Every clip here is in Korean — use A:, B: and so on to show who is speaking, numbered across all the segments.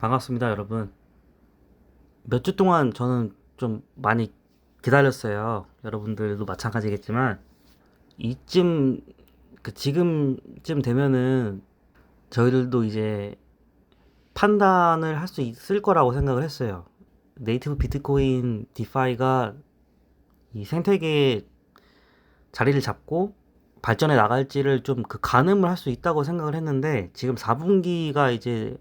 A: 반갑습니다, 여러분. 몇 주 동안 저는 좀 많이 기다렸어요. 여러분들도 마찬가지겠지만, 이쯤, 지금쯤 되면은 저희들도 이제 판단을 할 수 있을 거라고 생각을 했어요. 네이티브 비트코인 디파이가 이 생태계에 자리를 잡고 발전해 나갈지를 좀 그 가늠을 할 수 있다고 생각을 했는데, 지금 4분기가 이제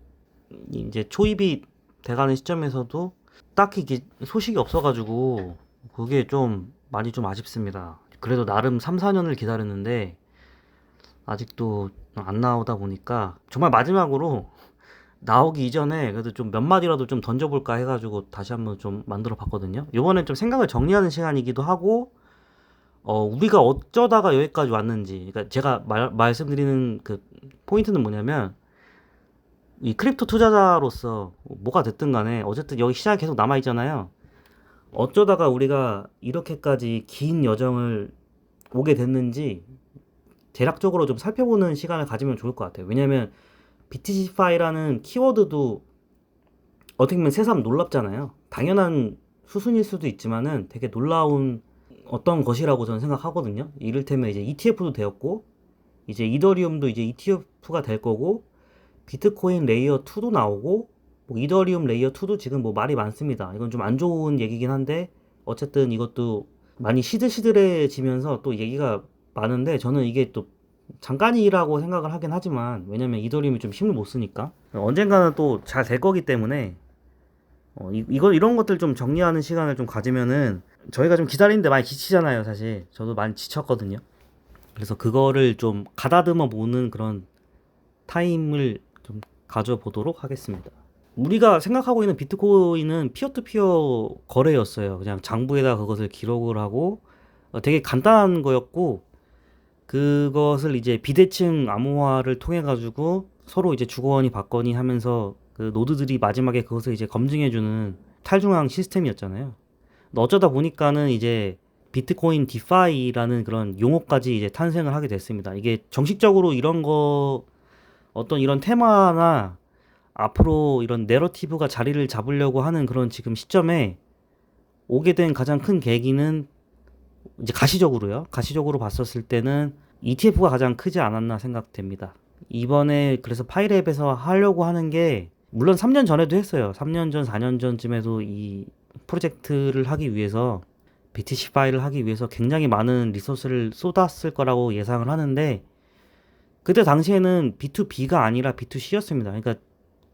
A: 초입이 돼가는 시점에서도 딱히 이게 소식이 없어가지고 그게 좀 많이 좀 아쉽습니다. 그래도 나름 3, 4년을 기다렸는데 아직도 안 나오다 보니까 정말 마지막으로 나오기 이전에 그래도 좀 몇 마디라도 좀 던져볼까 해가지고 다시 한번 좀 만들어 봤거든요. 이번엔 좀 생각을 정리하는 시간이기도 하고 우리가 어쩌다가 여기까지 왔는지, 그러니까 제가 말씀드리는 그 포인트는 뭐냐면, 이 크립토 투자자로서 뭐가 됐든 간에 어쨌든 여기 시장에 계속 남아 있잖아요. 어쩌다가 우리가 이렇게까지 긴 여정을 오게 됐는지 대략적으로 좀 살펴보는 시간을 가지면 좋을 것 같아요. 왜냐면 BTC파이라는 키워드도 어떻게 보면 새삼 놀랍잖아요. 당연한 수순일 수도 있지만은 되게 놀라운 어떤 것이라고 저는 생각하거든요. 이를테면 이제 ETF도 되었고, 이제 이더리움도 이제 ETF가 될 거고, 비트코인 레이어 2도 나오고, 뭐 이더리움 레이어 2도 지금 뭐 말이 많습니다. 이건 좀 안 좋은 얘기긴 한데, 어쨌든 이것도 많이 시들시들해지면서 또 얘기가 많은데, 저는 이게 또 잠깐이라고 생각을 하긴 하지만, 왜냐면 이더리움이 좀 힘을 못 쓰니까 언젠가는 또 잘 될 거기 때문에, 이런 것들 좀 정리하는 시간을 좀 가지면은, 저희가 좀 기다리는데 많이 지치잖아요, 사실. 저도 많이 지쳤거든요. 그래서 그거를 좀 가다듬어 보는 그런 타임을 좀 가져보도록 하겠습니다. 우리가 생각하고 있는 비트코인은 피어투피어 거래였어요. 그냥 장부에다 그것을 기록을 하고 되게 간단한 거였고, 그것을 이제 비대칭 암호화를 통해 가지고 서로 이제 주거니 받거니 하면서 그 노드들이 마지막에 그것을 이제 검증해주는 탈중앙 시스템이었잖아요. 근데 어쩌다 보니까는 이제 비트코인 디파이라는 그런 용어까지 이제 탄생을 하게 됐습니다. 이게 정식적으로 이런 거 어떤 이런 테마나 앞으로 이런 내러티브가 자리를 잡으려고 하는 그런 지금 시점에 오게 된 가장 큰 계기는 이제 가시적으로요. 가시적으로 봤었을 때는 ETF가 가장 크지 않았나 생각됩니다. 이번에 그래서 파이랩에서 하려고 하는 게, 물론 3년 전에도 했어요. 3년 전, 4년 전쯤에도 이 프로젝트를 하기 위해서, BTC 파일을 하기 위해서 굉장히 많은 리소스를 쏟았을 거라고 예상을 하는데, 그때 당시에는 B2B가 아니라 B2C였습니다. 그러니까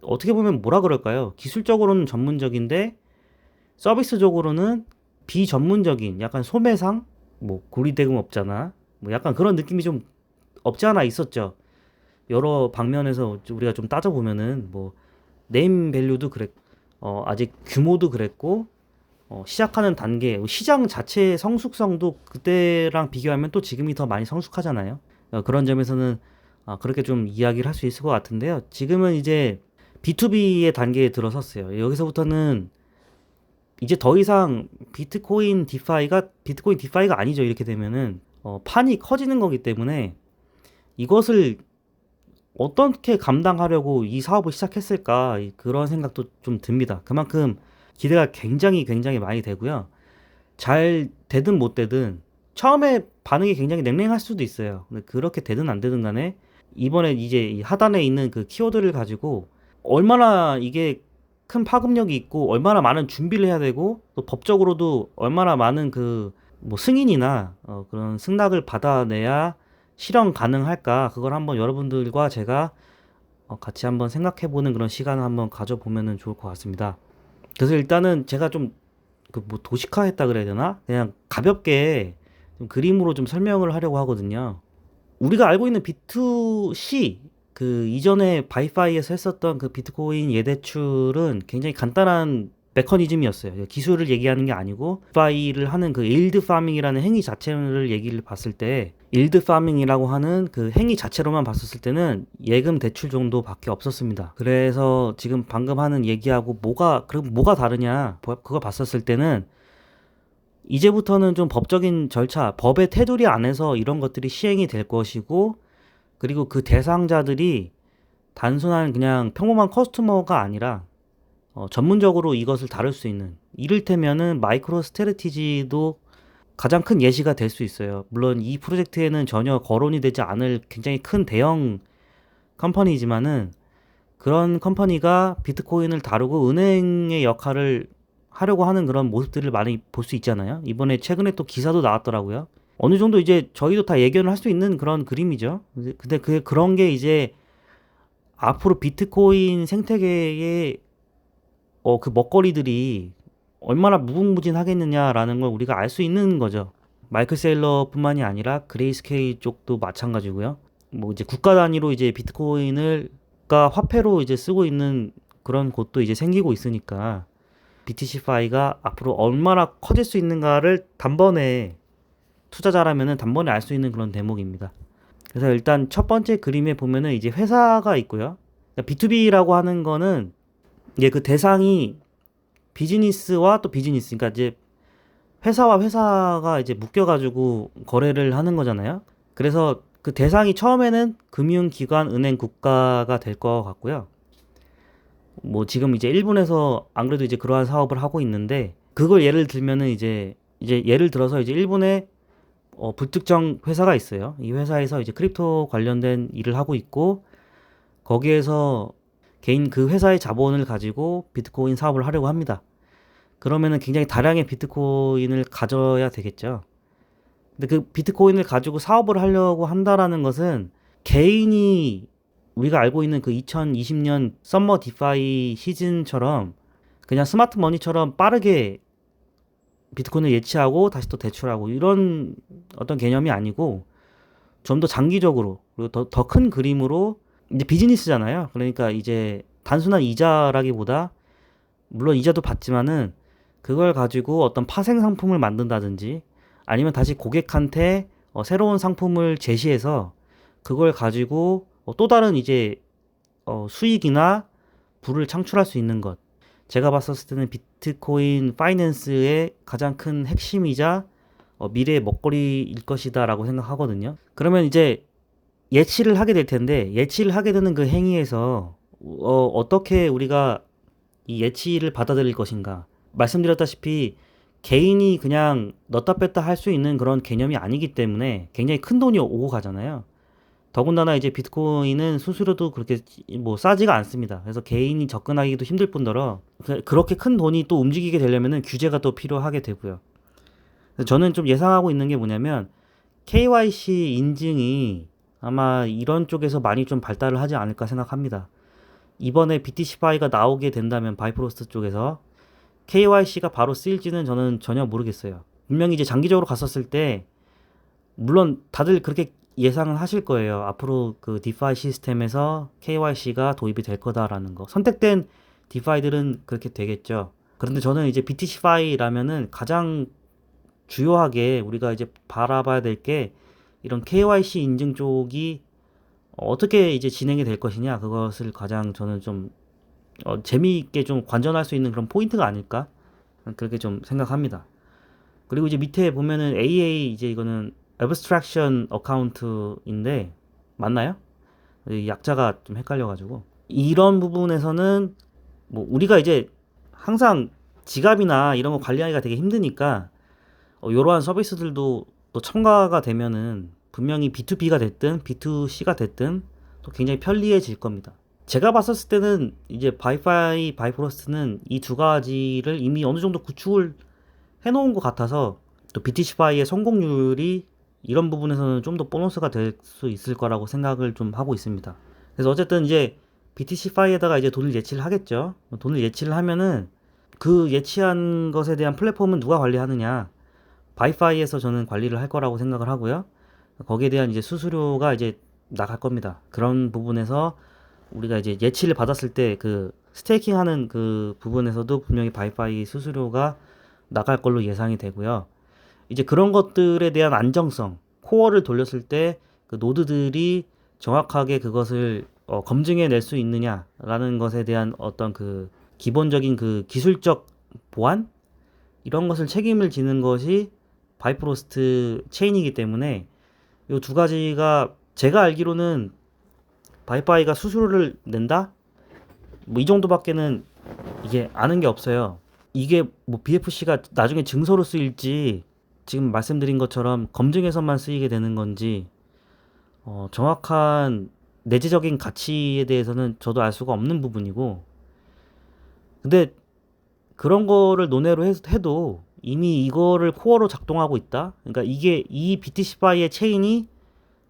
A: 어떻게 보면 뭐라 그럴까요? 기술적으로는 전문적인데 서비스적으로는 비전문적인, 약간 소매상, 뭐 고리대금업자나 뭐 약간 그런 느낌이 좀 없지 않아 있었죠. 여러 방면에서 우리가 좀 따져보면은 뭐 네임 밸류도 그랬, 아직 규모도 그랬고, 시작하는 단계, 시장 자체의 성숙성도 그때랑 비교하면 또 지금이 더 많이 성숙하잖아요. 그런 점에서는 그렇게 좀 이야기를 할 수 있을 것 같은데요. 지금은 이제 B2B의 단계에 들어섰어요. 여기서부터는 이제 더 이상 비트코인 디파이가 아니죠. 이렇게 되면은 판이 커지는 거기 때문에 이것을 어떻게 감당하려고 이 사업을 시작했을까, 그런 생각도 좀 듭니다. 그만큼 기대가 굉장히 굉장히 많이 되고요. 잘 되든 못 되든 처음에 반응이 굉장히 냉랭할 수도 있어요. 근데 그렇게 되든 안 되든 간에 이번에 이제 이 하단에 있는 그 키워드를 가지고 얼마나 이게 큰 파급력이 있고 얼마나 많은 준비를 해야 되고, 또 법적으로도 얼마나 많은 그 뭐 승인이나 그런 승낙을 받아내야 실현 가능할까, 그걸 한번 여러분들과 제가 같이 한번 생각해보는 그런 시간을 한번 가져보면 좋을 것 같습니다. 그래서 일단은 제가 좀 그 뭐 도식화했다 그래야 되나? 그냥 가볍게 좀 그림으로 좀 설명을 하려고 하거든요. 우리가 알고 있는 B2C, 그 이전에 바이파이에서 했었던 그 비트코인 예대출은 굉장히 간단한 메커니즘이었어요. 기술을 얘기하는 게 아니고 바이를 하는 그 일드 파밍이라는 행위 자체를 얘기를 봤을 때, 일드 파밍이라고 하는 그 행위 자체로만 봤었을 때는 예금 대출 정도밖에 없었습니다. 그래서 지금 방금 하는 얘기하고 그럼 뭐가 다르냐, 그걸 봤었을 때는 이제부터는 좀 법적인 절차, 법의 테두리 안에서 이런 것들이 시행이 될 것이고, 그리고 그 대상자들이 단순한 그냥 평범한 커스터머가 아니라 전문적으로 이것을 다룰 수 있는, 이를테면은 마이크로 스트래티지도 가장 큰 예시가 될 수 있어요. 물론 이 프로젝트에는 전혀 거론이 되지 않을 굉장히 큰 대형 컴퍼니지만은, 그런 컴퍼니가 비트코인을 다루고 은행의 역할을 하려고 하는 그런 모습들을 많이 볼 수 있잖아요. 이번에 최근에 또 기사도 나왔더라고요. 어느 정도 이제 저희도 다 예견을 할 수 있는 그런 그림이죠. 근데 그런 게 이제 앞으로 비트코인 생태계의 그 먹거리들이 얼마나 무궁무진하겠느냐라는 걸 우리가 알 수 있는 거죠. 마이클 세일러뿐만이 아니라 그레이스케일 쪽도 마찬가지고요. 뭐 이제 국가 단위로 이제 비트코인을 화폐로 이제 쓰고 있는 그런 곳도 이제 생기고 있으니까, BTC파이가 앞으로 얼마나 커질 수 있는가를 단번에, 투자자라면은 단번에 알 수 있는 그런 대목입니다. 그래서 일단 첫 번째 그림에 보면은 이제 회사가 있고요. B2B라고 하는 거는 이제 그 대상이 비즈니스와 또 비즈니스, 그러니까 이제 회사와 회사가 이제 묶여가지고 거래를 하는 거잖아요. 그래서 그 대상이 처음에는 금융기관, 은행, 국가가 될 것 같고요. 뭐 지금 이제 일본에서 안 그래도 이제 그러한 사업을 하고 있는데, 그걸 예를 들면은 이제 예를 들어서 이제 일본에 불특정 회사가 있어요. 이 회사에서 이제 크립토 관련된 일을 하고 있고, 거기에서 개인 그 회사의 자본을 가지고 비트코인 사업을 하려고 합니다. 그러면은 굉장히 다량의 비트코인을 가져야 되겠죠. 근데 그 비트코인을 가지고 사업을 하려고 한다라는 것은, 개인이 우리가 알고 있는 그 2020년 썸머 디파이 시즌처럼 그냥 스마트 머니처럼 빠르게 비트코인을 예치하고 다시 또 대출하고 이런 어떤 개념이 아니고, 좀 더 장기적으로, 그리고 더 큰 그림으로, 이제 비즈니스잖아요. 그러니까 이제 단순한 이자라기보다, 물론 이자도 받지만은 그걸 가지고 어떤 파생 상품을 만든다든지, 아니면 다시 고객한테 새로운 상품을 제시해서 그걸 가지고 또 다른 이제 수익이나 부를 창출할 수 있는 것. 제가 봤었을 때는 비트코인 파이낸스의 가장 큰 핵심이자 미래의 먹거리일 것이다라고 생각하거든요. 그러면 이제 예치를 하게 될 텐데, 예치를 하게 되는 그 행위에서 어떻게 우리가 이 예치를 받아들일 것인가. 말씀드렸다시피 개인이 그냥 넣다 뺐다 할 수 있는 그런 개념이 아니기 때문에 굉장히 큰 돈이 오고 가잖아요. 더군다나 이제 비트코인은 수수료도 그렇게 뭐 싸지가 않습니다. 그래서 개인이 접근하기도 힘들 뿐더러, 그렇게 큰 돈이 또 움직이게 되려면은 규제가 또 필요하게 되고요. 그래서 저는 좀 예상하고 있는 게 뭐냐면, KYC 인증이 아마 이런 쪽에서 많이 좀 발달을 하지 않을까 생각합니다. 이번에 BTC파이가 나오게 된다면 바이프로스트 쪽에서 KYC가 바로 쓰일지는 저는 전혀 모르겠어요. 분명히 이제 장기적으로 갔었을 때, 물론 다들 그렇게 예상을 하실 거예요. 앞으로 그 디파이 시스템에서 KYC가 도입이 될 거다라는 거. 선택된 디파이들은 그렇게 되겠죠. 그런데 저는 이제 BTC파이라면은 가장 주요하게 우리가 이제 바라봐야 될 게, 이런 KYC 인증 쪽이 어떻게 이제 진행이 될 것이냐, 그것을 가장 저는 좀 재미있게 좀 관전할 수 있는 그런 포인트가 아닐까, 그렇게 좀 생각합니다. 그리고 이제 밑에 보면은 AA, 이제 이거는 Abstraction Account인데, 맞나요? 이 약자가 좀 헷갈려가지고, 이런 부분에서는 뭐 우리가 이제 항상 지갑이나 이런 거 관리하기가 되게 힘드니까, 이러한 서비스들도 또 첨가가 되면은 분명히 B2B가 됐든 B2C가 됐든 또 굉장히 편리해질 겁니다. 제가 봤었을 때는 이제 바이프로스트는 이 두 가지를 이미 어느 정도 구축을 해놓은 것 같아서, 또 BTC파이의 성공률이 이런 부분에서는 좀 더 보너스가 될 수 있을 거라고 생각을 좀 하고 있습니다. 그래서 어쨌든 이제 BTC파이에다가 이제 돈을 예치를 하겠죠. 돈을 예치를 하면은 그 예치한 것에 대한 플랫폼은 누가 관리하느냐? 바이파이에서 저는 관리를 할 거라고 생각을 하고요. 거기에 대한 이제 수수료가 이제 나갈 겁니다. 그런 부분에서 우리가 이제 예치를 받았을 때 그 스테이킹 하는 그 부분에서도 분명히 바이파이 수수료가 나갈 걸로 예상이 되고요. 이제 그런 것들에 대한 안정성, 코어를 돌렸을 때 그 노드들이 정확하게 그것을 검증해 낼 수 있느냐라는 것에 대한 어떤 그 기본적인 그 기술적 보안, 이런 것을 책임을 지는 것이 바이프로스트 체인이기 때문에, 이 두 가지가, 제가 알기로는 바이파이가 수수료를 낸다? 뭐 이 정도밖에는 이게 아는 게 없어요. 이게 뭐 BFC가 나중에 증서로 쓰일지 지금 말씀드린 것처럼 검증에서만 쓰이게 되는 건지 정확한 내재적인 가치에 대해서는 저도 알 수가 없는 부분이고, 근데 그런 거를 논외로 해도 이미 이거를 코어로 작동하고 있다. 그러니까 이게 이 BTC파이의 체인이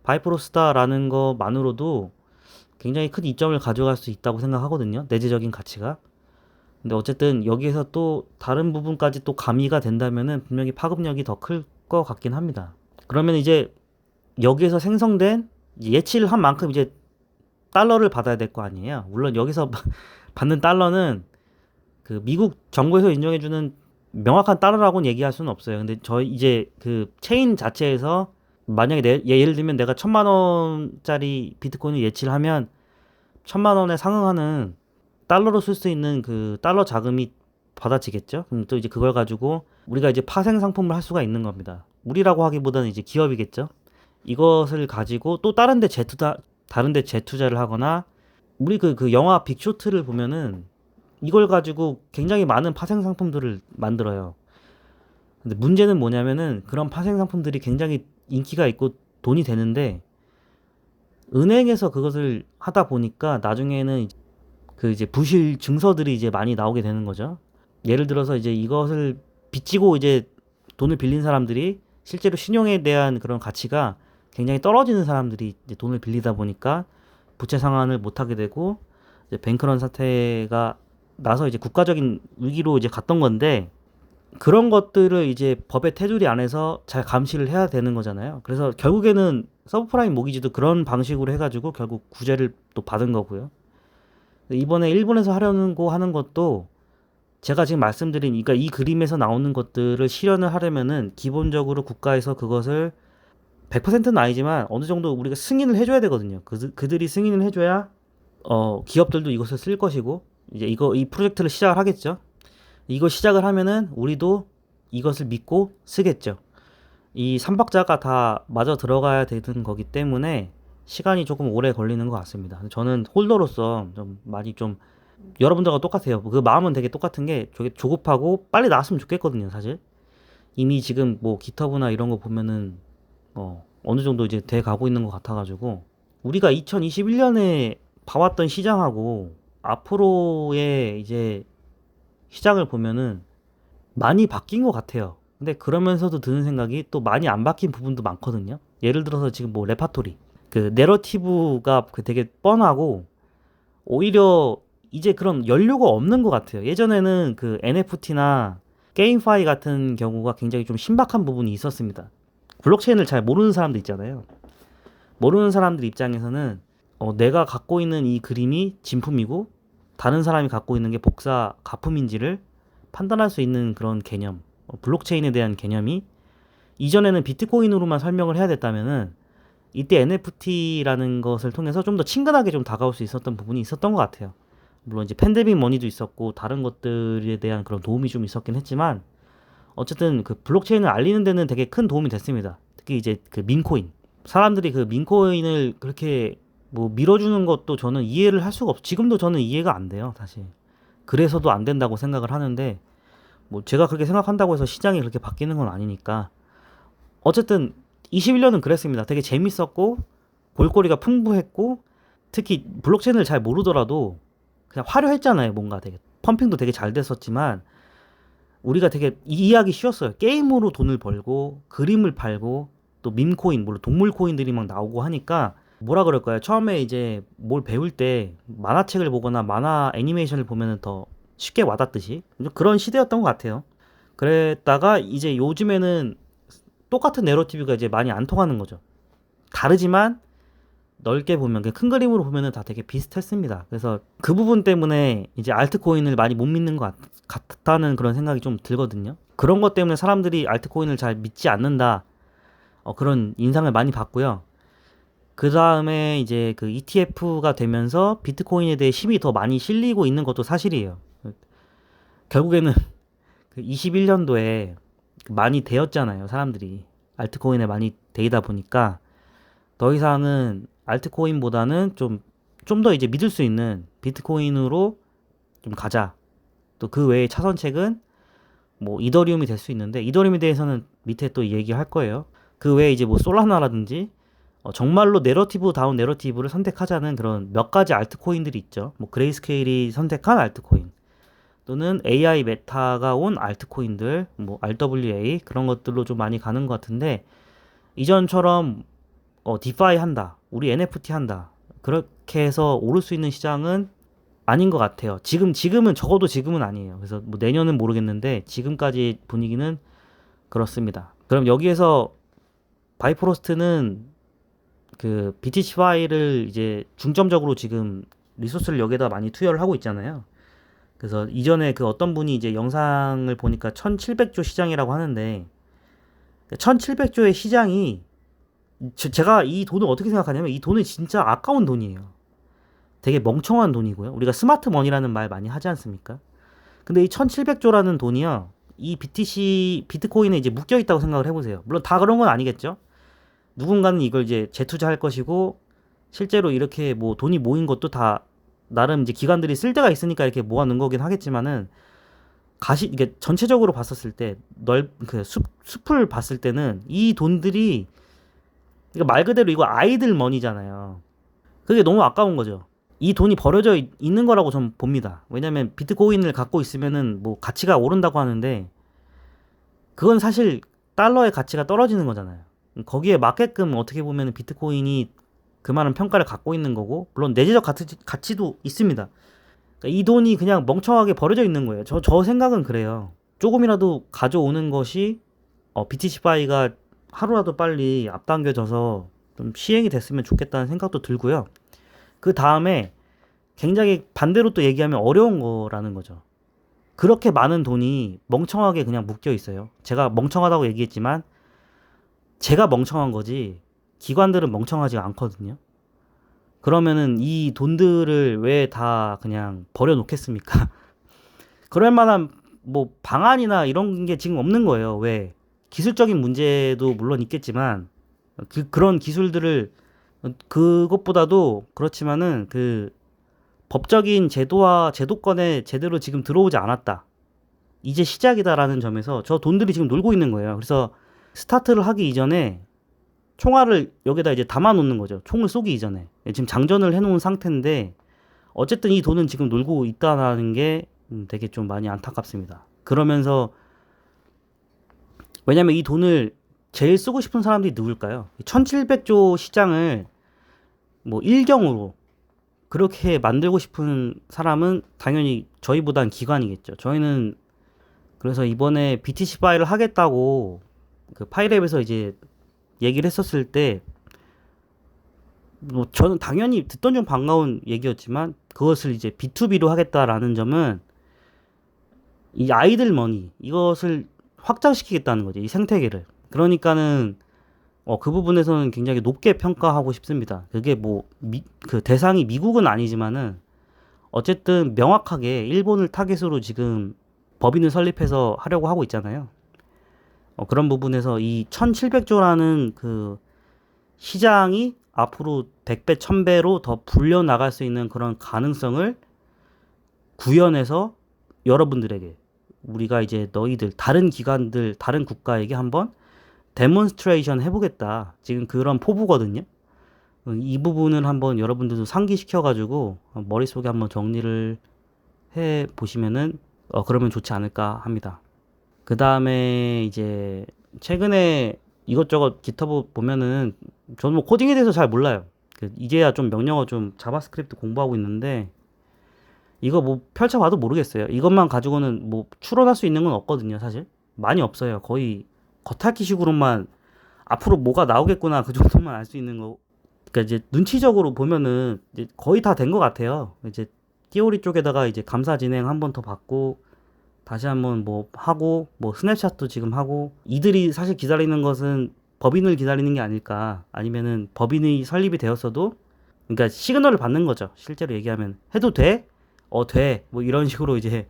A: 바이프로스다라는 것만으로도 굉장히 큰 이점을 가져갈 수 있다고 생각하거든요. 내재적인 가치가. 근데 어쨌든 여기에서 또 다른 부분까지 또 가미가 된다면은 분명히 파급력이 더 클 것 같긴 합니다. 그러면 이제 여기에서 생성된 예치를 한 만큼 이제 달러를 받아야 될 거 아니에요. 물론 여기서 받는 달러는 그 미국 정부에서 인정해주는 명확한 달러라고는 얘기할 수는 없어요. 근데 저희 이제 그 체인 자체에서 만약에 예를 들면 내가 1,000만 원짜리 비트코인을 예치를 하면 1,000만 원에 상응하는 달러로 쓸 수 있는 그 달러 자금이 받아지겠죠. 그럼 또 이제 그걸 가지고 우리가 이제 파생 상품을 할 수가 있는 겁니다. 우리라고 하기보다는 이제 기업이겠죠. 이것을 가지고 또 다른 데 재투자를 하거나, 우리 그 영화 빅쇼트를 보면은 이걸 가지고 굉장히 많은 파생 상품들을 만들어요. 근데 문제는 뭐냐면은 그런 파생 상품들이 굉장히 인기가 있고 돈이 되는데 은행에서 그것을 하다 보니까 나중에는 그 이제 부실 증서들이 이제 많이 나오게 되는 거죠. 예를 들어서 이제 이것을 빚지고 이제 돈을 빌린 사람들이 실제로 신용에 대한 그런 가치가 굉장히 떨어지는 사람들이 이제 돈을 빌리다 보니까 부채 상환을 못 하게 되고 이제 뱅크런 사태가 나서 이제 국가적인 위기로 이제 갔던 건데, 그런 것들을 이제 법의 테두리 안에서 잘 감시를 해야 되는 거잖아요. 그래서 결국에는 서브프라임 모기지도 그런 방식으로 해가지고 결국 구제를 또 받은 거고요. 이번에 일본에서 하려는 거 하는 것도 제가 지금 말씀드린, 그러니까 이 그림에서 나오는 것들을 실현을 하려면은 기본적으로 국가에서 그것을 100%는 아니지만 어느 정도 우리가 승인을 해줘야 되거든요. 그들이 승인을 해줘야 기업들도 이것을 쓸 것이고 이제 이 프로젝트를 시작을 하겠죠. 이거 시작을 하면은 우리도 이것을 믿고 쓰겠죠. 이 삼박자가 다 맞아 들어가야 되는 거기 때문에 시간이 조금 오래 걸리는 것 같습니다. 저는 홀더로서 좀 많이 좀 여러분들과 똑같아요. 그 마음은 되게 똑같은 게 되게 조급하고 빨리 나왔으면 좋겠거든요, 사실. 이미 지금 뭐 기터브나 이런 거 보면은 어느 정도 이제 돼 가고 있는 것 같아가지고, 우리가 2021년에 봐왔던 시장하고 앞으로의 이제 시장을 보면은 많이 바뀐 것 같아요. 근데 그러면서도 드는 생각이 또 많이 안 바뀐 부분도 많거든요. 예를 들어서 지금 뭐 레파토리, 그 내러티브가 그 되게 뻔하고 오히려 이제 그런 연료가 없는 것 같아요. 예전에는 그 NFT나 게임파이 같은 경우가 굉장히 좀 신박한 부분이 있었습니다. 블록체인을 잘 모르는 사람들 있잖아요. 모르는 사람들 입장에서는 내가 갖고 있는 이 그림이 진품이고 다른 사람이 갖고 있는 게 복사 가품인지를 판단할 수 있는 그런 개념, 블록체인에 대한 개념이 이전에는 비트코인으로만 설명을 해야 됐다면은 이때 NFT라는 것을 통해서 좀 더 친근하게 좀 다가올 수 있었던 부분이 있었던 것 같아요. 물론 이제 팬데믹 머니도 있었고 다른 것들에 대한 그런 도움이 좀 있었긴 했지만 어쨌든 그 블록체인을 알리는 데는 되게 큰 도움이 됐습니다. 특히 이제 그 민코인, 사람들이 그 민코인을 그렇게 뭐 밀어주는 것도 저는 이해를 할 수가 없어요. 지금도 저는 이해가 안 돼요, 사실. 그래서도 안 된다고 생각을 하는데 뭐 제가 그렇게 생각한다고 해서 시장이 그렇게 바뀌는 건 아니니까. 어쨌든 21년은 그랬습니다. 되게 재밌었고 볼거리가 풍부했고, 특히 블록체인을 잘 모르더라도 그냥 화려했잖아요. 뭔가 되게 펌핑도 되게 잘 됐었지만 우리가 되게 이해하기 쉬웠어요. 게임으로 돈을 벌고 그림을 팔고 또 밈코인, 물론 동물 코인들이 막 나오고 하니까 뭐라 그럴까요? 처음에 이제 뭘 배울 때 만화책을 보거나 만화 애니메이션을 보면은 더 쉽게 와닿듯이 그런 시대였던 것 같아요. 그랬다가 이제 요즘에는 똑같은 내러티브가 이제 많이 안 통하는 거죠. 다르지만 넓게 보면 큰 그림으로 보면은 다 되게 비슷했습니다. 그래서 그 부분 때문에 이제 알트코인을 많이 못 믿는 것 같다는 그런 생각이 좀 들거든요. 그런 것 때문에 사람들이 알트코인을 잘 믿지 않는다, 그런 인상을 많이 받고요. 그 다음에 이제 그 ETF가 되면서 비트코인에 대해 힘이 더 많이 실리고 있는 것도 사실이에요. 결국에는 그 21년도에 많이 되었잖아요, 사람들이. 알트코인에 많이 데이다 보니까 더 이상은 알트코인보다는 좀 더 이제 믿을 수 있는 비트코인으로 좀 가자. 또 그 외에 차선책은 뭐 이더리움이 될 수 있는데, 이더리움에 대해서는 밑에 또 얘기할 거예요. 그 외에 이제 뭐 솔라나라든지 정말로 내러티브 다운 내러티브를 선택하자는 그런 몇 가지 알트코인들이 있죠. 뭐 그레이스케일이 선택한 알트코인, 또는 AI 메타가 온 알트코인들, 뭐 RWA 그런 것들로 좀 많이 가는 것 같은데, 이전처럼 디파이 한다, 우리 NFT 한다, 그렇게 해서 오를 수 있는 시장은 아닌 것 같아요. 지금은 적어도 지금은 아니에요. 그래서 뭐 내년은 모르겠는데 지금까지 분위기는 그렇습니다. 그럼 여기에서 바이프로스트는 그 BTC 파이를 이제 중점적으로 지금 리소스를 여기에다 많이 투여를 하고 있잖아요. 그래서 이전에 그 어떤 분이 이제 영상을 보니까 1700조 시장이라고 하는데, 1700조의 시장이, 제가 이 돈을 어떻게 생각하냐면 이 돈은 진짜 아까운 돈이에요. 되게 멍청한 돈이고요. 우리가 스마트 머니라는 말 많이 하지 않습니까? 근데 이 1700조라는 돈이요, 이 비트코인에 이제 묶여 있다고 생각을 해보세요. 물론 다 그런 건 아니겠죠. 누군가는 이걸 이제 재투자할 것이고, 실제로 이렇게 뭐 돈이 모인 것도 다 나름 이제 기관들이 쓸 데가 있으니까 이렇게 모아놓은 거긴 하겠지만은, 이게 전체적으로 봤었을 때 그 숲을 봤을 때는 이 돈들이, 그러니까 말 그대로 이거 아이들 머니잖아요. 그게 너무 아까운 거죠. 이 돈이 버려져 있는 거라고 전 봅니다. 왜냐면 비트코인을 갖고 있으면은 뭐 가치가 오른다고 하는데, 그건 사실 달러의 가치가 떨어지는 거잖아요. 거기에 맞게끔 어떻게 보면 비트코인이 그만한 평가를 갖고 있는 거고, 물론 내재적 가치도 있습니다. 그러니까 이 돈이 그냥 멍청하게 버려져 있는 거예요. 저 생각은 그래요. 조금이라도 가져오는 것이 BTC 파이가 하루라도 빨리 앞당겨져서 좀 시행이 됐으면 좋겠다는 생각도 들고요. 그 다음에 굉장히 반대로 또 얘기하면 어려운 거라는 거죠. 그렇게 많은 돈이 멍청하게 그냥 묶여 있어요. 제가 멍청하다고 얘기했지만 제가 멍청한 거지 기관들은 멍청하지 않거든요. 그러면은 이 돈들을 왜 다 그냥 버려놓겠습니까? 그럴 만한 뭐 방안이나 이런 게 지금 없는 거예요. 왜? 기술적인 문제도 물론 있겠지만, 그런 기술들을, 그것보다도 그렇지만은 그 법적인 제도와 제도권에 제대로 지금 들어오지 않았다, 이제 시작이다라는 점에서 저 돈들이 지금 놀고 있는 거예요. 그래서 스타트를 하기 이전에 총알을 여기다 이제 담아 놓는 거죠. 총을 쏘기 이전에. 지금 장전을 해 놓은 상태인데, 어쨌든 이 돈은 지금 놀고 있다는 게 되게 좀 많이 안타깝습니다. 그러면서, 왜냐면 이 돈을 제일 쓰고 싶은 사람들이 누굴까요? 1700조 시장을 뭐 일경으로 그렇게 만들고 싶은 사람은 당연히 저희보단 기관이겠죠. 저희는 그래서 이번에 BTC 파이를 하겠다고 그 파이랩에서 이제 얘기를 했었을 때, 뭐 저는 당연히 듣던 좀 반가운 얘기였지만, 그것을 이제 B2B로 하겠다라는 점은 이 아이들 머니 이것을 확장시키겠다는 거지, 이 생태계를. 그러니까는 그 부분에서는 굉장히 높게 평가하고 싶습니다. 그게 뭐 그 대상이 미국은 아니지만은 어쨌든 명확하게 일본을 타겟으로 지금 법인을 설립해서 하려고 하고 있잖아요. 그런 부분에서 이 1700조라는 그 시장이 앞으로 100배, 1000배로 더 불려 나갈 수 있는 그런 가능성을 구현해서 여러분들에게, 우리가 이제 너희들 다른 기관들, 다른 국가에게 한번 데몬스트레이션 해보겠다, 지금 그런 포부거든요. 이 부분을 한번 여러분들도 상기시켜가지고 머릿속에 한번 정리를 해 보시면은 그러면 좋지 않을까 합니다. 그 다음에 이제 최근에 이것저것 GitHub 보면은, 저는 뭐 코딩에 대해서 잘 몰라요. 이제야 좀 명령어 좀 자바스크립트 공부하고 있는데, 이거 뭐 펼쳐봐도 모르겠어요. 이것만 가지고는 뭐 추론할 수 있는 건 없거든요, 사실. 많이 없어요. 거의 겉핥기식으로만 앞으로 뭐가 나오겠구나, 그 정도만 알 수 있는 거. 그러니까 이제 눈치적으로 보면은 이제 거의 다 된 것 같아요. 이제 티오리 쪽에다가 이제 감사 진행 한 번 더 받고, 다시 한번 뭐 하고, 뭐 스냅샷도 지금 하고, 이들이 사실 기다리는 것은 법인을 기다리는 게 아닐까, 아니면은 법인이 설립이 되었어도, 그러니까 시그널을 받는 거죠. 실제로 얘기하면 해도 돼? 돼. 뭐 이런 식으로 이제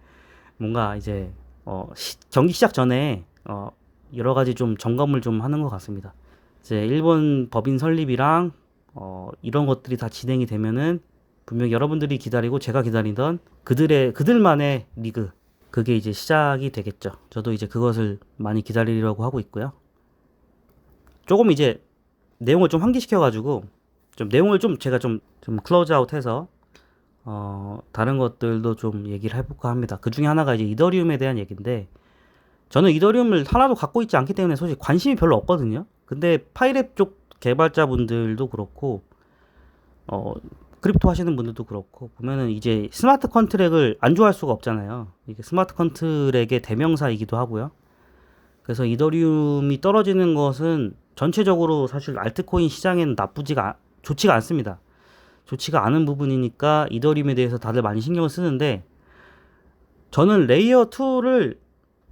A: 뭔가 이제 경기 시작 전에 여러 가지 좀 점검을 좀 하는 것 같습니다. 이제 일본 법인 설립이랑 이런 것들이 다 진행이 되면은 분명히 여러분들이 기다리고 제가 기다리던 그들만의 리그, 그게 이제 시작이 되겠죠. 저도 이제 그것을 많이 기다리려고 하고 있고요. 조금 이제 내용을 좀 환기시켜가지고 좀 내용을 좀 제가 좀 클로즈아웃해서 다른 것들도 좀 얘기를 해볼까 합니다. 그 중에 하나가 이제 이더리움에 대한 얘기인데 저는 이더리움을 하나도 갖고 있지 않기 때문에 솔직히 관심이 별로 없거든요. 근데 파이랩 쪽 개발자분들도 그렇고 어, 크립토 하시는 분들도 그렇고 보면은 이제 스마트 컨트랙을 안 좋아할 수가 없잖아요. 이게 스마트 컨트랙의 대명사이기도 하고요. 그래서 이더리움이 떨어지는 것은 전체적으로 사실 알트코인 시장에는 좋지가 않습니다. 좋지가 않은 부분이니까 이더리움에 대해서 다들 많이 신경을 쓰는데 저는 레이어 2를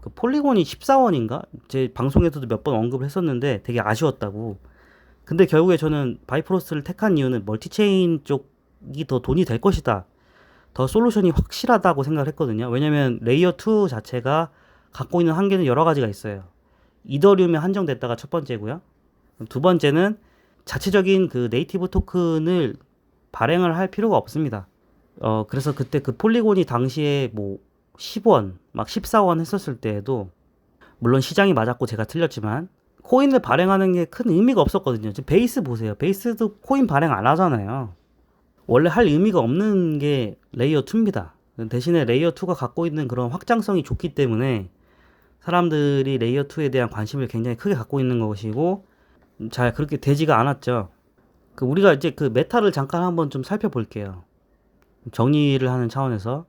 A: 그 폴리곤이 14원인가? 제 방송에서도 몇 번 언급을 했었는데 되게 아쉬웠다고. 근데 결국에 저는 바이프로스트를 택한 이유는 멀티체인 쪽이 더 돈이 될 것이다. 더 솔루션이 확실하다고 생각을 했거든요. 왜냐면 레이어 2 자체가 갖고 있는 한계는 여러 가지가 있어요. 이더리움에 한정됐다가 첫 번째고요. 두 번째는 자체적인 그 네이티브 토큰을 발행을 할 필요가 없습니다. 그래서 그때 그 폴리곤이 당시에 뭐 10원, 막 14원 했었을 때에도 물론 시장이 맞았고 제가 틀렸지만 코인을 발행하는 게 큰 의미가 없었거든요. 지금 베이스 보세요. 베이스도 코인 발행 안 하잖아요. 원래 할 의미가 없는 게 레이어 2입니다. 대신에 레이어 2가 갖고 있는 그런 확장성이 좋기 때문에 사람들이 레이어 2에 대한 관심을 굉장히 크게 갖고 있는 것이고 잘 그렇게 되지가 않았죠. 우리가 이제 그 메타를 잠깐 한번 좀 살펴볼게요. 정리를 하는 차원에서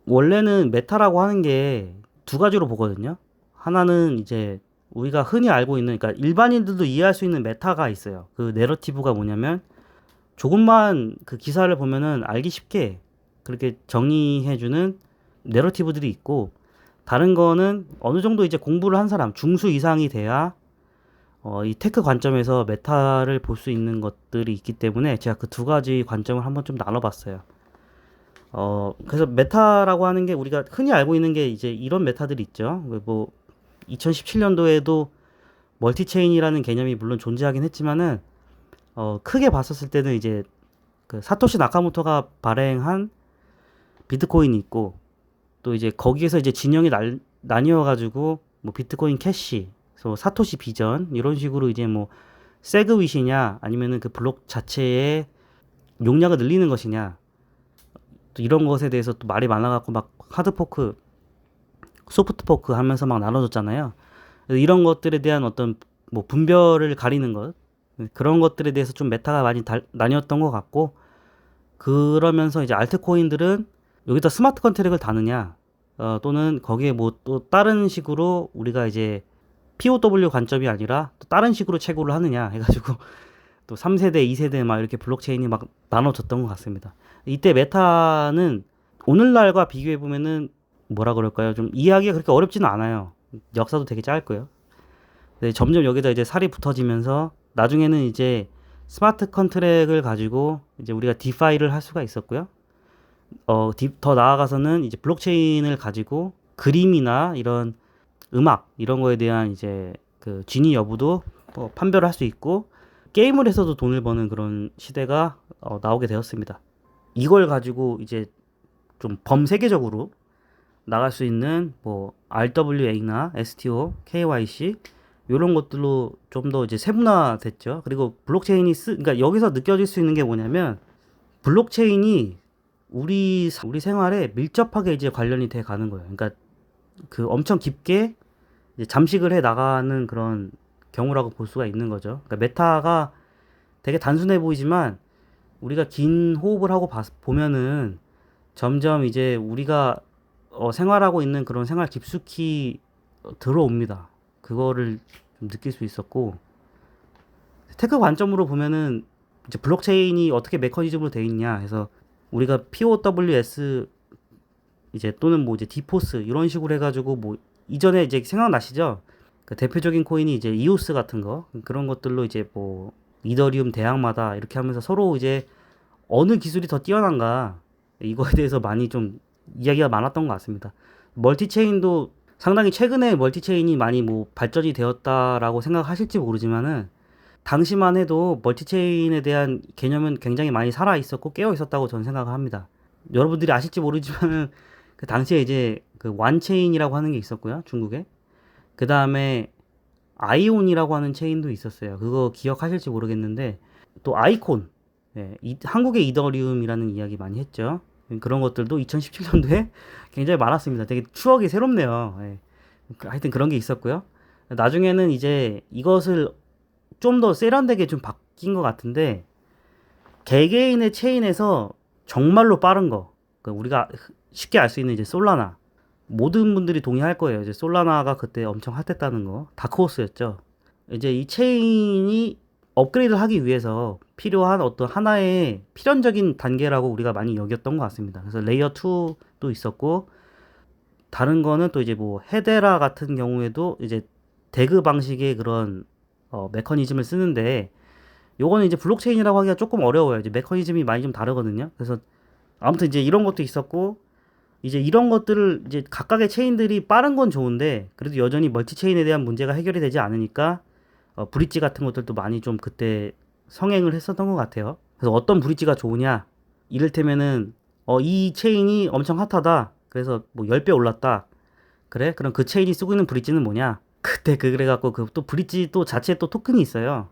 A: 원래는 메타라고 하는 게 두 가지로 보거든요. 하나는 이제 우리가 흔히 알고 있는 그러니까 일반인들도 이해할 수 있는 메타가 있어요. 그 내러티브가 뭐냐면 조금만 그 기사를 보면은 알기 쉽게 그렇게 정리해주는 내러티브들이 있고 다른 거는 어느 정도 이제 공부를 한 사람 중수 이상이 돼야 이 테크 관점에서 메타를 볼 수 있는 것들이 있기 때문에 제가 그 두 가지 관점을 한번 좀 나눠봤어요. 그래서 메타라고 하는 게 우리가 흔히 알고 있는 게 이제 이런 메타들이 있죠. 뭐 2017년도에도 멀티체인이라는 개념이 물론 존재하긴 했지만은 크게 봤었을 때는 이제 그 사토시 나카모토가 발행한 비트코인이 있고 또 이제 거기에서 이제 진영이 나뉘어 가지고 뭐 비트코인 캐시, 그래서 사토시 비전 이런 식으로 이제 뭐 세그윗이냐 아니면은 그 블록 자체의 용량을 늘리는 것이냐 또 이런 것에 대해서 또 말이 많아갖고 막 하드포크, 소프트포크 하면서 막 나눠졌잖아요. 그래서 이런 것들에 대한 어떤 뭐 분별을 가리는 것 그런 것들에 대해서 좀 메타가 많이 나뉘었던 것 같고 그러면서 이제 알트코인들은 여기다 스마트 컨트랙을 다느냐 또는 거기에 뭐 또 다른 식으로 우리가 이제 POW 관점이 아니라 또 다른 식으로 채굴을 하느냐 해가지고 또 3세대, 2세대 막 이렇게 블록체인이 막 나눠졌던 것 같습니다. 이때 메타는 오늘날과 비교해 보면은 뭐라 그럴까요? 좀 이해하기가 그렇게 어렵지는 않아요. 역사도 되게 짧고요. 근데 점점 여기다 이제 살이 붙어지면서 나중에는 이제 스마트 컨트랙을 가지고 이제 우리가 디파이를 할 수가 있었고요. 더 나아가서는 이제 블록체인을 가지고 그림이나 이런 음악 이런 거에 대한 이제 그 진위 여부도 판별을 할 수 있고 게임을 해서도 돈을 버는 그런 시대가 나오게 되었습니다. 이걸 가지고 이제 좀 범세계적으로 나갈 수 있는 뭐 RWA나 STO, KYC 이런 것들로 좀 더 이제 세분화됐죠. 그리고 블록체인이 그러니까 여기서 느껴질 수 있는 게 뭐냐면 블록체인이 우리 생활에 밀접하게 이제 관련이 돼 가는 거예요. 그러니까 그 엄청 깊게 이제 잠식을 해 나가는 그런 경우라고 볼 수가 있는 거죠. 그러니까 메타가 되게 단순해 보이지만 우리가 긴 호흡을 하고 보면은 점점 이제 우리가 생활하고 있는 그런 생활 깊숙이 들어옵니다. 그거를 좀 느낄 수 있었고 테크 관점으로 보면은 이제 블록체인이 어떻게 메커니즘으로 되어 있냐 해서 우리가 POWS 이제 또는 뭐 이제 디포스 이런 식으로 해가지고 뭐 이전에 이제 생각나시죠? 그 대표적인 코인이 이제 이오스 같은 거 그런 것들로 이제 뭐 이더리움 대항마다 이렇게 하면서 서로 이제 어느 기술이 더 뛰어난가 이거에 대해서 많이 좀 이야기가 많았던 것 같습니다. 멀티체인도 상당히 최근에 멀티체인이 많이 뭐 발전이 되었다라고 생각하실지 모르지만은 당시만 해도 멀티체인에 대한 개념은 굉장히 많이 살아 있었고 깨어 있었다고 저는 생각을 합니다. 여러분들이 아실지 모르지만은 그 당시에 이제 그 완체인이라고 하는 게 있었고요, 중국에. 그 다음에 아이온이라고 하는 체인도 있었어요. 그거 기억하실지 모르겠는데 또 아이콘, 예, 한국의 이더리움이라는 이야기 많이 했죠. 그런 것들도 2017년도에 굉장히 많았습니다. 되게 추억이 새롭네요. 예. 하여튼 그런 게 있었고요. 나중에는 이제 이것을 좀 더 세련되게 좀 바뀐 것 같은데 개개인의 체인에서 정말로 빠른 거, 그러니까 우리가 쉽게 알 수 있는 이제 솔라나, 모든 분들이 동의할 거예요. 이제 솔라나가 그때 엄청 핫했다는 거, 다크호스였죠. 이제 이 체인이 업그레이드를 하기 위해서 필요한 어떤 하나의 필연적인 단계라고 우리가 많이 여겼던 것 같습니다. 그래서 레이어 2도 있었고, 다른 거는 또 이제 뭐 헤데라 같은 경우에도 이제 대그 방식의 그런 메커니즘을 쓰는데, 요거는 이제 블록체인이라고 하기가 조금 어려워요. 이제 메커니즘이 많이 좀 다르거든요. 그래서 아무튼 이제 이런 것도 있었고, 이제 이런 것들을 이제 각각의 체인들이 빠른 건 좋은데 그래도 여전히 멀티 체인에 대한 문제가 해결이 되지 않으니까 브릿지 같은 것들도 많이 좀 그때 성행을 했었던 것 같아요. 그래서 어떤 브릿지가 좋으냐? 이를테면은 이 체인이 엄청 핫하다. 그래서 뭐 10배 올랐다. 그래? 그럼 그 체인이 쓰고 있는 브릿지는 뭐냐? 그때 그래갖고 그 또 브릿지 또 자체에 또 토큰이 있어요.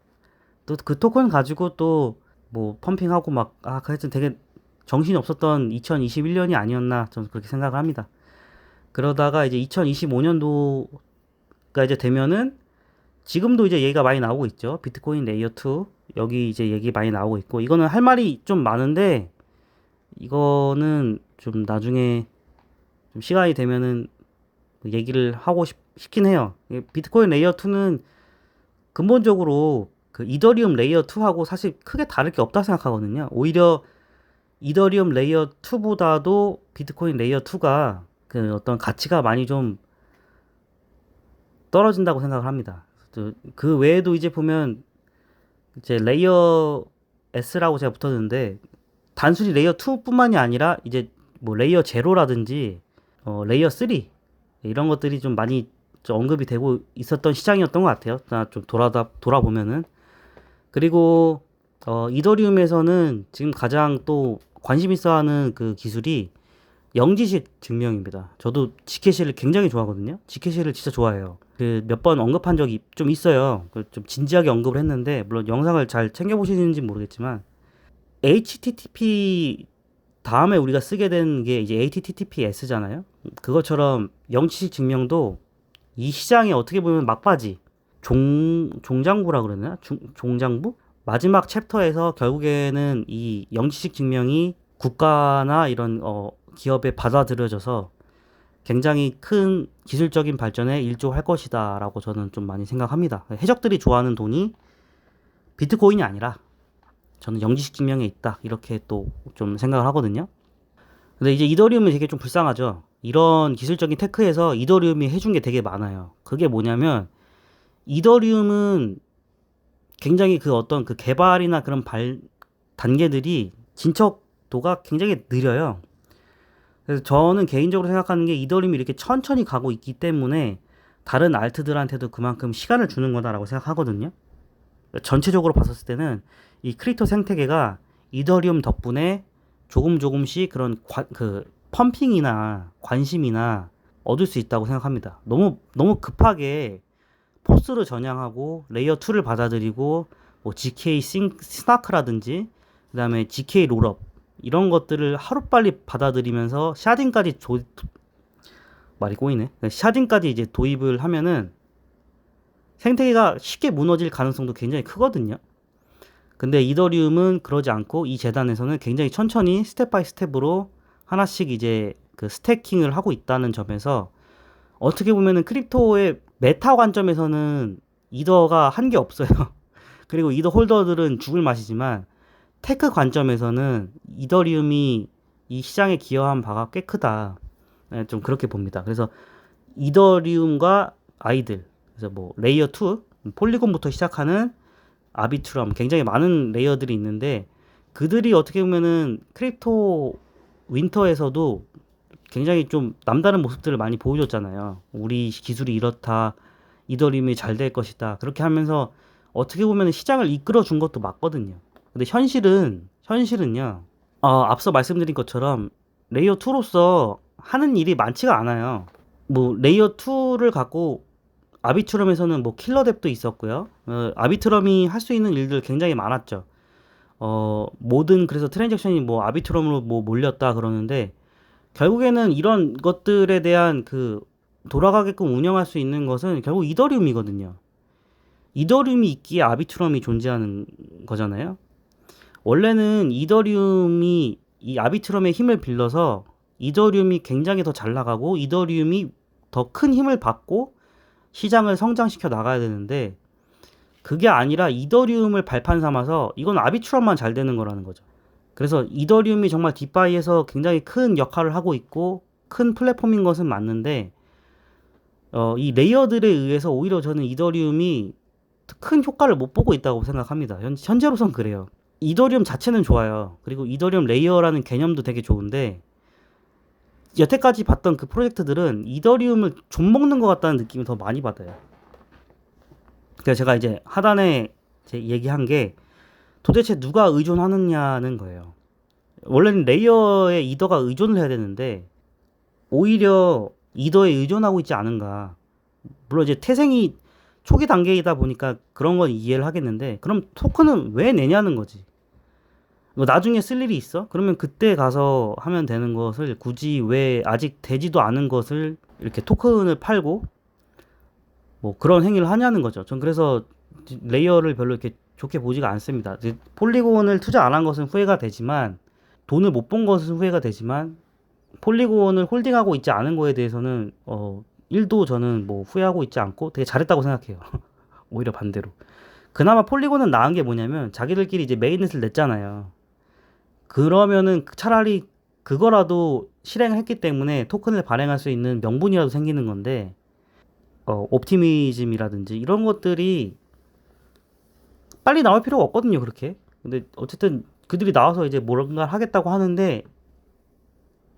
A: 또 그 토큰 가지고 또 뭐 펌핑하고 막 하여튼 되게 정신이 없었던 2021년이 아니었나 저는 그렇게 생각을 합니다. 그러다가 이제 2025년도가 이제 되면은 지금도 이제 얘기가 많이 나오고 있죠. 비트코인 레이어 2 여기 이제 얘기 많이 나오고 있고 이거는 할 말이 좀 많은데 이거는 좀 나중에 좀 시간이 되면은 얘기를 하고 싶긴 해요. 비트코인 레이어 2는 근본적으로 그 이더리움 레이어 2하고 사실 크게 다를 게 없다 생각하거든요. 오히려 이더리움 레이어 2보다도 비트코인 레이어 2가 그 어떤 가치가 많이 좀 떨어진다고 생각을 합니다. 그 외에도 이제 보면 이제 레이어 S라고 제가 붙었는데 단순히 레이어 2뿐만이 아니라 이제 뭐 레이어 제로라든지 레이어 3 이런 것들이 좀 많이 좀 언급이 되고 있었던 시장이었던 것 같아요. 좀 돌아보면은. 그리고 이더리움에서는 지금 가장 또 관심 있어 하는 그 기술이 영지식 증명입니다. 저도 지캐시를 굉장히 좋아하거든요. 지캐시를 진짜 좋아해요. 그 몇 번 언급한 적이 좀 있어요. 좀 진지하게 언급을 했는데 물론 영상을 잘 챙겨보시는지 모르겠지만 HTTP 다음에 우리가 쓰게 된 게 이제 HTTPS잖아요. 그것처럼 영지식 증명도 이 시장에 어떻게 보면 막바지 종장부라 그러나 종장부 마지막 챕터에서 결국에는 이 영지식 증명이 국가나 이런 기업에 받아들여져서 굉장히 큰 기술적인 발전에 일조할 것이다라고 저는 좀 많이 생각합니다. 해적들이 좋아하는 돈이 비트코인이 아니라 저는 영지식 증명에 있다 이렇게 또 좀 생각을 하거든요. 근데 이제 이더리움은 되게 좀 불쌍하죠. 이런 기술적인 테크에서 이더리움이 해준 게 되게 많아요. 그게 뭐냐면 이더리움은 굉장히 그 어떤 그 개발이나 그런 단계들이 진척도가 굉장히 느려요. 그래서 저는 개인적으로 생각하는 게 이더리움이 이렇게 천천히 가고 있기 때문에 다른 알트들한테도 그만큼 시간을 주는 거다라고 생각하거든요. 전체적으로 봤었을 때는 이 크립토 생태계가 이더리움 덕분에 조금씩 그런 그 펌핑이나 관심이나 얻을 수 있다고 생각합니다. 너무 급하게 포스를 전향하고 레이어 2를 받아들이고 뭐 GK 스나크라든지 그다음에 GK 롤업 이런 것들을 하루빨리 받아들이면서 샤딩까지 말이 꼬이네. 샤딩까지 이제 도입을 하면은 생태계가 쉽게 무너질 가능성도 굉장히 크거든요. 근데 이더리움은 그러지 않고 이 재단에서는 굉장히 천천히 스텝 바이 스텝으로 하나씩 이제 그 스태킹을 하고 있다는 점에서 어떻게 보면은 크립토의 메타 관점에서는 이더가 한 게 없어요. 그리고 이더 홀더들은 죽을 맛이지만 테크 관점에서는 이더리움이 이 시장에 기여한 바가 꽤 크다. 네, 좀 그렇게 봅니다. 그래서 이더리움과 아이들, 그래서 뭐 레이어 2, 폴리곤부터 시작하는 아비트럼 굉장히 많은 레이어들이 있는데 그들이 어떻게 보면은 크립토 윈터에서도 굉장히 좀 남다른 모습들을 많이 보여줬잖아요. 우리 기술이 이렇다, 이더리움이 잘 될 것이다. 그렇게 하면서 어떻게 보면 시장을 이끌어 준 것도 맞거든요. 근데 현실은요. 앞서 말씀드린 것처럼 레이어 2로서 하는 일이 많지가 않아요. 뭐 레이어 2를 갖고 아비트럼에서는 뭐 킬러 뎁도 있었고요. 아비트럼이 할 수 있는 일들 굉장히 많았죠. 모든 그래서 트랜잭션이 뭐 아비트럼으로 뭐 몰렸다 그러는데 결국에는 이런 것들에 대한 그 돌아가게끔 운영할 수 있는 것은 결국 이더리움이거든요. 이더리움이 있기에 아비트럼이 존재하는 거잖아요. 원래는 이더리움이 이 아비트럼의 힘을 빌려서 이더리움이 굉장히 더 잘 나가고 이더리움이 더 큰 힘을 받고 시장을 성장시켜 나가야 되는데 그게 아니라 이더리움을 발판 삼아서 이건 아비트럼만 잘 되는 거라는 거죠. 그래서 이더리움이 정말 디파이에서 굉장히 큰 역할을 하고 있고 큰 플랫폼인 것은 맞는데 이 레이어들에 의해서 오히려 저는 이더리움이 큰 효과를 못 보고 있다고 생각합니다. 현재로선 그래요. 이더리움 자체는 좋아요. 그리고 이더리움 레이어라는 개념도 되게 좋은데 여태까지 봤던 그 프로젝트들은 이더리움을 좀먹는 것 같다는 느낌이 더 많이 받아요. 그래서 제가 이제 하단에 제 얘기한 게 도대체 누가 의존하느냐는 거예요. 원래는 레이어에 이더가 의존을 해야 되는데 오히려 이더에 의존하고 있지 않은가. 물론 이제 태생이 초기 단계이다 보니까 그런 건 이해를 하겠는데 그럼 토큰은 왜 내냐는 거지. 뭐 나중에 쓸 일이 있어? 그러면 그때 가서 하면 되는 것을 굳이 왜 아직 되지도 않은 것을 이렇게 토큰을 팔고 뭐 그런 행위를 하냐는 거죠. 전 그래서 레이어를 별로 이렇게 좋게 보지가 않습니다. 폴리곤을 투자 안 한 것은 후회가 되지만 돈을 못 본 것은 후회가 되지만 폴리곤을 홀딩하고 있지 않은 거에 대해서는 1도 저는 뭐 후회하고 있지 않고 되게 잘했다고 생각해요. 오히려 반대로. 그나마 폴리곤은 나은 게 뭐냐면 자기들끼리 이제 메인넷을 냈잖아요. 그러면은 차라리 그거라도 실행을 했기 때문에 토큰을 발행할 수 있는 명분이라도 생기는 건데 옵티미즘이라든지 이런 것들이 빨리 나올 필요가 없거든요, 그렇게. 근데 어쨌든 그들이 나와서 이제 뭔가 하겠다고 하는데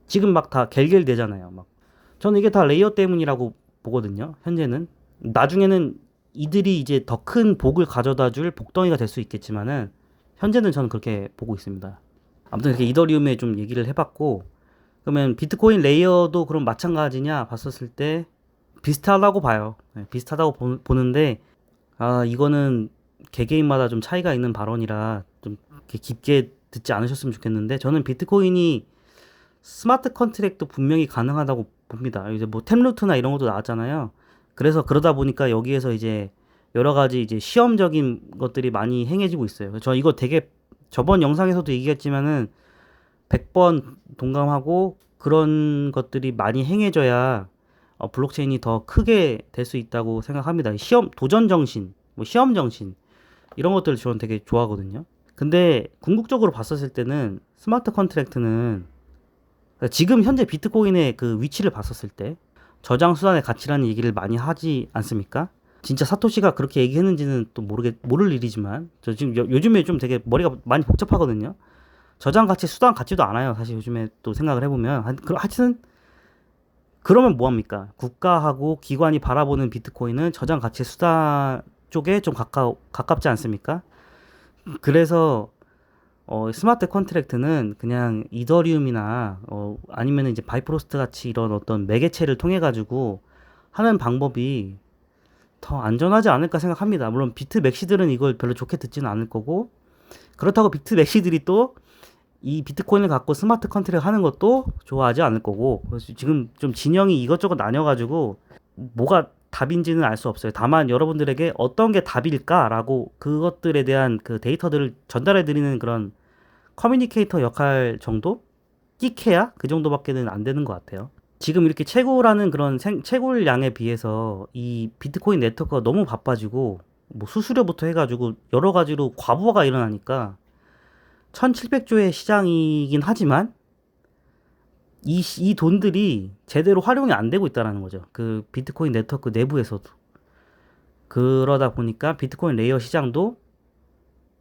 A: 지금 막 다 갤갤대잖아요. 막 저는 이게 다 레이어 때문이라고 보거든요. 현재는 나중에는 이들이 이제 더 큰 복을 가져다 줄 복덩이가 될 수 있겠지만은 현재는 저는 그렇게 보고 있습니다. 아무튼 이렇게 이더리움에 좀 얘기를 해봤고 그러면 비트코인 레이어도 그럼 마찬가지냐 봤었을 때 비슷하다고 봐요. 네, 비슷하다고 보는데 이거는 개개인마다 좀 차이가 있는 발언이라 좀 이렇게 깊게 듣지 않으셨으면 좋겠는데 저는 비트코인이 스마트 컨트랙도 분명히 가능하다고 봅니다. 이제 뭐 템루트나 이런 것도 나왔잖아요. 그래서 그러다 보니까 여기에서 이제 여러 가지 이제 시험적인 것들이 많이 행해지고 있어요. 저 이거 되게 저번 영상에서도 얘기했지만은 100번 동감하고 그런 것들이 많이 행해져야 블록체인이 더 크게 될 수 있다고 생각합니다. 도전 정신, 뭐 시험 정신 이런 것들을 저는 되게 좋아하거든요. 근데 궁극적으로 봤었을 때는 스마트 컨트랙트는 지금 현재 비트코인의 그 위치를 봤었을 때 저장 수단의 가치라는 얘기를 많이 하지 않습니까? 진짜 사토시가 그렇게 얘기했는지는 또 모를 일이지만 저 지금 요즘에 좀 되게 머리가 많이 복잡하거든요. 저장 가치, 수단 같지도 않아요. 사실 요즘에 또 생각을 해보면 하여튼 그러면 뭐합니까? 국가하고 기관이 바라보는 비트코인은 저장 가치 수단 쪽에 좀 가깝지 않습니까? 그래서 스마트 컨트랙트는 그냥 이더리움이나 아니면 이제 바이프로스트 같이 이런 어떤 매개체를 통해 가지고 하는 방법이 더 안전하지 않을까 생각합니다. 물론 비트 맥시들은 이걸 별로 좋게 듣지는 않을 거고 그렇다고 비트 맥시들이 또 이 비트코인을 갖고 스마트 컨트랙 하는 것도 좋아하지 않을 거고 그래서 지금 좀 진영이 이것저것 나뉘어가지고 뭐가 답인지는 알 수 없어요. 다만 여러분들에게 어떤 게 답일까라고 그것들에 대한 그 데이터들을 전달해 드리는 그런 커뮤니케이터 역할 정도? 끼케야? 그 정도밖에는 안 되는 것 같아요. 지금 이렇게 채굴하는 그런 채굴량에 비해서 이 비트코인 네트워크가 너무 바빠지고 뭐 수수료부터 해가지고 여러 가지로 과부하가 일어나니까 1700조의 시장이긴 하지만 이 돈들이 제대로 활용이 안 되고 있다는 거죠. 그 비트코인 네트워크 내부에서도. 그러다 보니까 비트코인 레이어 시장도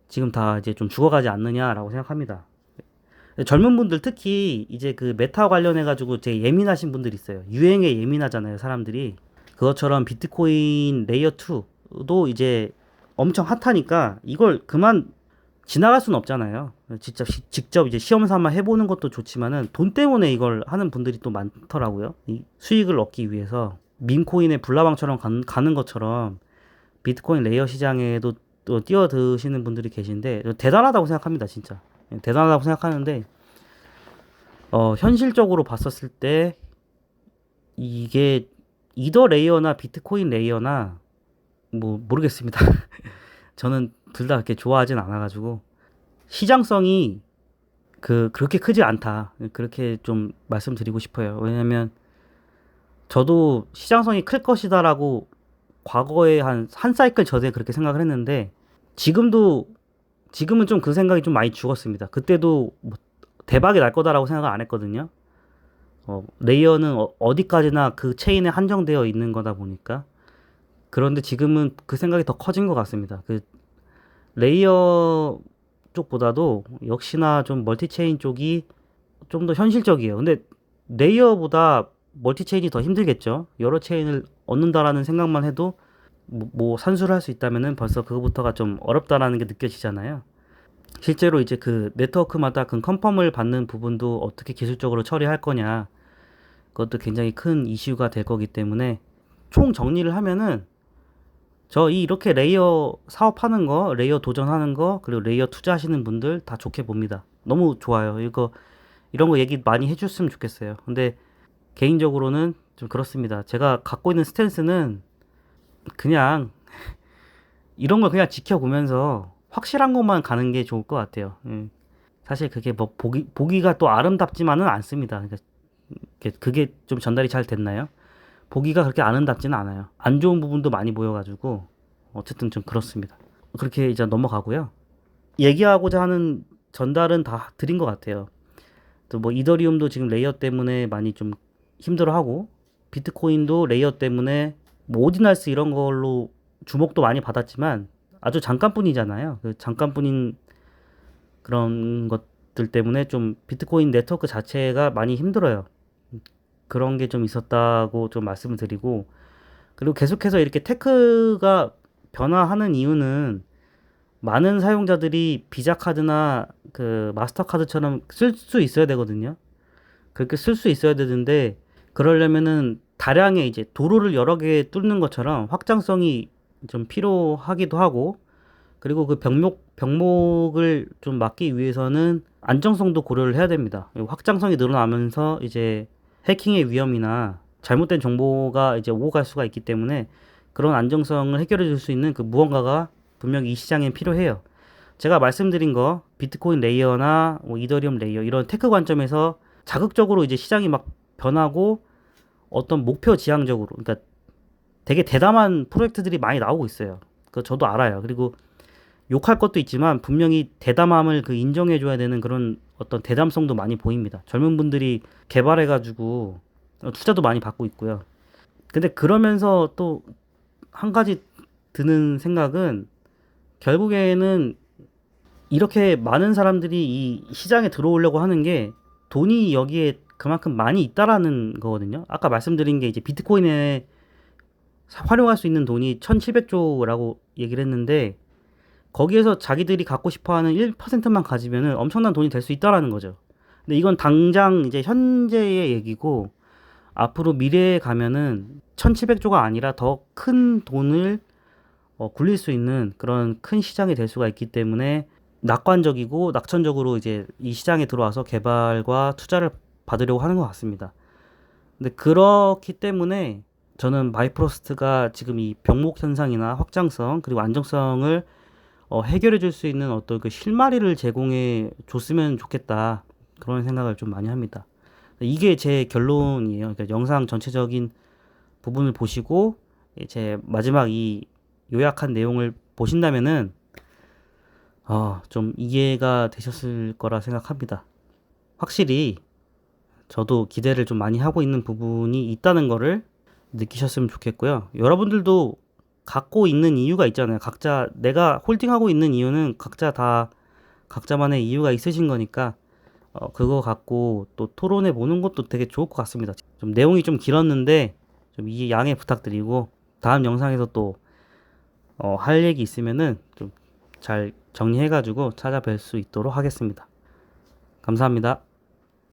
A: 지금 다 이제 좀 죽어가지 않느냐라고 생각합니다. 젊은 분들 특히 이제 그 메타 관련해가지고 되게 예민하신 분들이 있어요. 유행에 예민하잖아요, 사람들이. 그것처럼 비트코인 레이어 2도 이제 엄청 핫하니까 이걸 지나갈 수는 없잖아요. 직접 이제 시험 삼아 해보는 것도 좋지만은 돈 때문에 이걸 하는 분들이 또 많더라고요. 이 수익을 얻기 위해서 민코인의 불나방처럼 가는 것처럼 비트코인 레이어 시장에도 또 뛰어드시는 분들이 계신데 대단하다고 생각합니다, 진짜. 대단하다고 생각하는데 현실적으로 봤었을 때 이게 이더 레이어나 비트코인 레이어나 뭐 모르겠습니다. 저는 둘 다 그렇게 좋아하진 않아가지고 시장성이 그렇게 크지 않다. 그렇게 좀 말씀드리고 싶어요. 왜냐면 저도 시장성이 클 것이다라고 과거에 한 사이클 전에 그렇게 생각을 했는데 지금도 지금은 좀 그 생각이 좀 많이 죽었습니다. 그때도 뭐 대박이 날 거다라고 생각을 안 했거든요. 레이어는 어디까지나 그 체인에 한정되어 있는 거다 보니까. 그런데 지금은 그 생각이 더 커진 것 같습니다. 그 레이어 쪽보다도 역시나 좀 멀티체인 쪽이 좀 더 현실적이에요. 근데 레이어보다 멀티체인이 더 힘들겠죠. 여러 체인을 얻는다라는 생각만 해도 뭐 산수를 할 수 있다면은 벌써 그거부터가 좀 어렵다라는 게 느껴지잖아요. 실제로 이제 그 네트워크마다 그 컨펌을 받는 부분도 어떻게 기술적으로 처리할 거냐, 그것도 굉장히 큰 이슈가 될 거기 때문에 총 정리를 하면은 이렇게 레이어 사업하는 거, 레이어 도전하는 거, 그리고 레이어 투자하시는 분들 다 좋게 봅니다. 너무 좋아요. 이런 거 얘기 많이 해줬으면 좋겠어요. 근데 개인적으로는 좀 그렇습니다. 제가 갖고 있는 스탠스는 그냥 이런 걸 그냥 지켜보면서 확실한 것만 가는 게 좋을 것 같아요. 사실 그게 뭐 보기가 또 아름답지만은 않습니다. 그러니까 그게 좀 전달이 잘 됐나요? 보기가 그렇게 아름답지는 않아요. 안 좋은 부분도 많이 보여가지고 어쨌든 좀 그렇습니다. 그렇게 이제 넘어가고요. 얘기하고자 하는 전달은 다 드린 것 같아요. 또 뭐 이더리움도 지금 레이어 때문에 많이 좀 힘들어하고 비트코인도 레이어 때문에 뭐 오디널스 이런 걸로 주목도 많이 받았지만 아주 잠깐뿐이잖아요. 그 잠깐뿐인 그런 것들 때문에 좀 비트코인 네트워크 자체가 많이 힘들어요. 그런 게 좀 있었다고 좀 말씀을 드리고, 그리고 계속해서 이렇게 테크가 변화하는 이유는 많은 사용자들이 비자 카드나 그 마스터 카드처럼 쓸 수 있어야 되거든요. 그렇게 쓸 수 있어야 되는데 그러려면은 다량의 이제 도로를 여러 개 뚫는 것처럼 확장성이 좀 필요하기도 하고, 그리고 그 병목을 좀 막기 위해서는 안정성도 고려를 해야 됩니다. 확장성이 늘어나면서 이제 해킹의 위험이나 잘못된 정보가 이제 오고 갈 수가 있기 때문에 그런 안정성을 해결해 줄 수 있는 그 무언가가 분명히 이 시장에 필요해요. 제가 말씀드린 거 비트코인 레이어나 뭐 이더리움 레이어 이런 테크 관점에서 자극적으로 이제 시장이 막 변하고 어떤 목표 지향적으로, 그러니까 되게 대담한 프로젝트들이 많이 나오고 있어요. 그 저도 알아요. 그리고 욕할 것도 있지만 분명히 대담함을 인정해줘야 되는 그런 어떤 대담성도 많이 보입니다. 젊은 분들이 개발해가지고 투자도 많이 받고 있고요. 근데 그러면서 또 한 가지 드는 생각은 결국에는 이렇게 많은 사람들이 이 시장에 들어오려고 하는 게 돈이 여기에 그만큼 많이 있다라는 거거든요. 아까 말씀드린 게 이제 비트코인에 활용할 수 있는 돈이 1700조라고 얘기를 했는데 거기에서 자기들이 갖고 싶어하는 1%만 가지면은 엄청난 돈이 될 수 있다라는 거죠. 근데 이건 당장 이제 현재의 얘기고 앞으로 미래에 가면은 1700조가 아니라 더 큰 돈을 굴릴 수 있는 그런 큰 시장이 될 수가 있기 때문에 낙관적이고 낙천적으로 이제 이 시장에 들어와서 개발과 투자를 받으려고 하는 것 같습니다. 근데 그렇기 때문에 저는 바이프로스트가 지금 이 병목 현상이나 확장성 그리고 안정성을 해결해 줄 수 있는 어떤 그 실마리를 제공해 줬으면 좋겠다. 그런 생각을 좀 많이 합니다. 이게 제 결론이에요. 그러니까 영상 전체적인 부분을 보시고 제 마지막 이 요약한 내용을 보신다면은 좀 이해가 되셨을 거라 생각합니다. 확실히 저도 기대를 좀 많이 하고 있는 부분이 있다는 거를 느끼셨으면 좋겠고요. 여러분들도 갖고 있는 이유가 있잖아요. 각자 내가 홀딩하고 있는 이유는 각자만의 이유가 있으신 거니까 그거 갖고 또 토론해 보는 것도 되게 좋을 것 같습니다. 좀 내용이 좀 길었는데 좀 이해 양해 부탁드리고 다음 영상에서 또 할 얘기 있으면은 좀 잘 정리해가지고 찾아뵐 수 있도록 하겠습니다. 감사합니다.